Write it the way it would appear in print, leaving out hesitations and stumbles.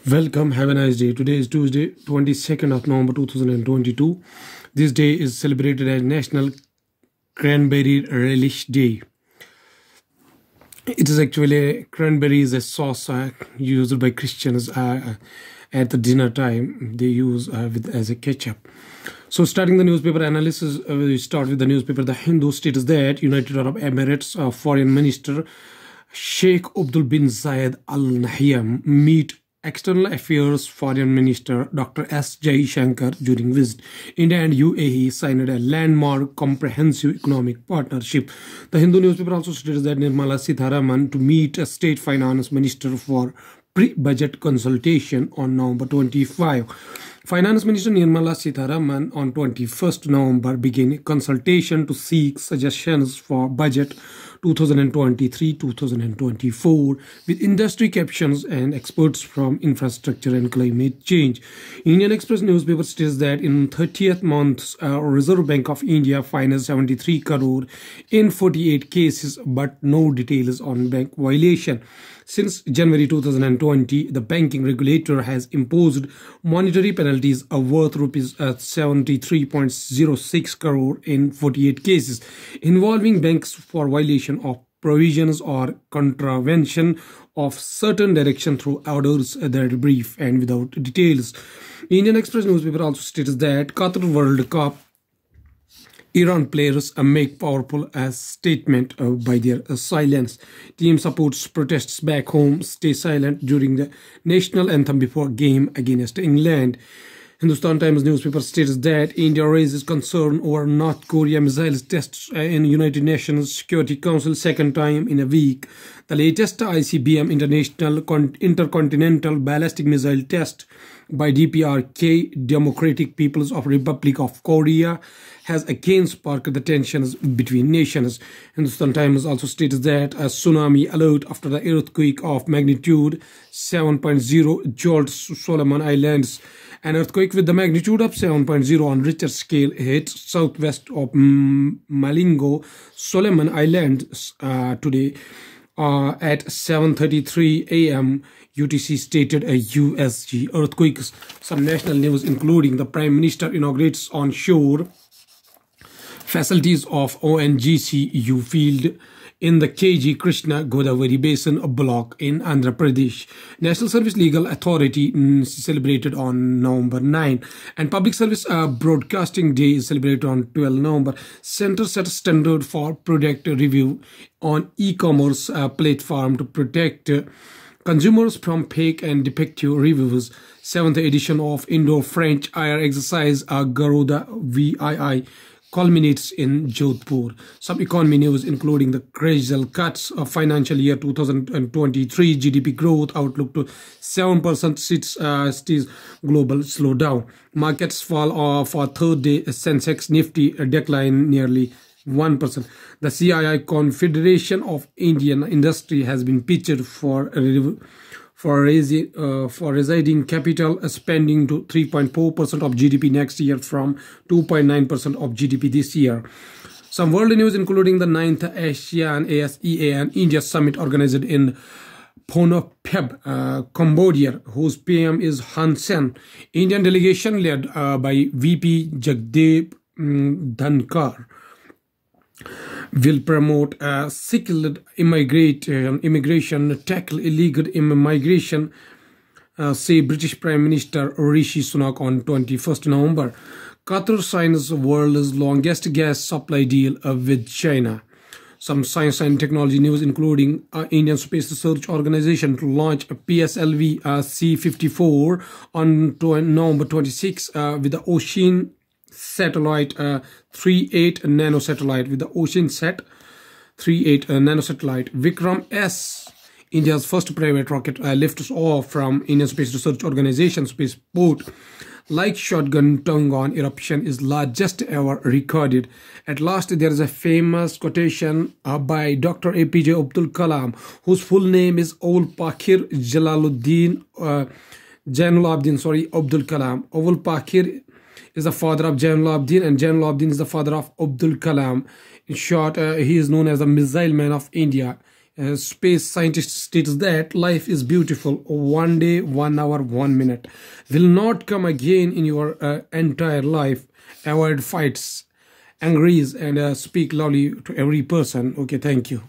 Welcome, have a nice day. Today is Tuesday, 22nd of November 2022. This day is celebrated as National Cranberry Relish Day. It is actually cranberry is a sauce used by Christians at the dinner time. They use as a ketchup. So starting the newspaper analysis, we start with the newspaper. The Hindu states that United Arab Emirates Foreign Minister Sheikh Abdul bin Zayed Al Nahyan meet External Affairs Foreign Minister Dr. S. Jaishankar during visit. India and UAE signed a landmark comprehensive economic partnership. The Hindu newspaper also states that Nirmala Sitharaman to meet a state finance minister for pre-budget consultation on November 25. Finance Minister Nirmala Sitharaman on 21st November began a consultation to seek suggestions for budget 2023-2024 with industry captions and experts from infrastructure and climate change. Indian Express newspaper states that in 30th month, Reserve Bank of India fined 73 crore in 48 cases, but no details on bank violation. Since January 2020, the banking regulator has imposed monetary penalties worth rupees 73.06 crore in 48 cases involving banks for violation of provisions or contravention of certain direction through orders that are brief and without details. Indian Express newspaper also states that Qatar World Cup Iran players make powerful statement by their silence. Team supports protests back home, stay silent during the national anthem before game against England. Hindustan Times newspaper states that India raises concern over North Korea missiles tests in United Nations Security Council second time in a week. The latest ICBM Intercontinental Ballistic Missile test by DPRK, Democratic People's Republic of Korea, has again sparked the tensions between nations. Hindustan Times also states that a tsunami alert after the earthquake of magnitude 7.0 jolts Solomon Islands. An earthquake with the magnitude of 7.0 on Richter scale hit southwest of Malingo, Solomon Islands today at 7:33 a.m. UTC stated a USG. Earthquakes. Some national news including the Prime Minister inaugurates onshore facilities of ONGC field in the KG Krishna Godavari Basin block in Andhra Pradesh. National Service Legal Authority celebrated on November 9, and Public Service Broadcasting Day is celebrated on 12 November. Center set standard for product review on e-commerce platform to protect consumers from fake and defective reviews. 7th edition of Indo-French Air Exercise Garuda VII culminates in Jodhpur. Some economy news including the gradual cuts of financial year 2023 GDP growth outlook to 7% sees global slowdown. Markets fall for third day. Sensex Nifty decline nearly 1%. The CII Confederation of Indian Industry has been pitched for residing capital spending to 3.4% of GDP next year from 2.9% of GDP this year. Some world news including the 9th ASEAN ASEA and India Summit organized in Phnom Penh, Cambodia, whose PM is Hun Sen. Indian delegation led by VP Jagdeep Dhankar will promote skilled immigration, tackle illegal immigration, say British Prime Minister Rishi Sunak on 21st November. Qatar signs world's longest gas supply deal with China. Some science and technology news including Indian Space Research Organization to launch a PSLV C-54 on November 26 with the Ocean satellite 38 nanosatellite with the OceanSat 38 nanosatellite. Vikram S, India's first private rocket, lifts off from Indian Space Research Organization spaceport. Like shotgun Tungan eruption is largest ever recorded. At last, there is a famous quotation by Dr. APJ Abdul Kalam, whose full name is Abul Pakir Jainul Abdul Kalam. Abul Pakir is the father of Jainul Abidin, and Jainul Abidin is the father of Abdul Kalam. In short, he is known as the Missile Man of India. space scientist states that life is beautiful. 1 day, 1 hour, 1 minute will not come again in your entire life. Avoid fights, angries, and speak loudly to every person. Okay, thank you.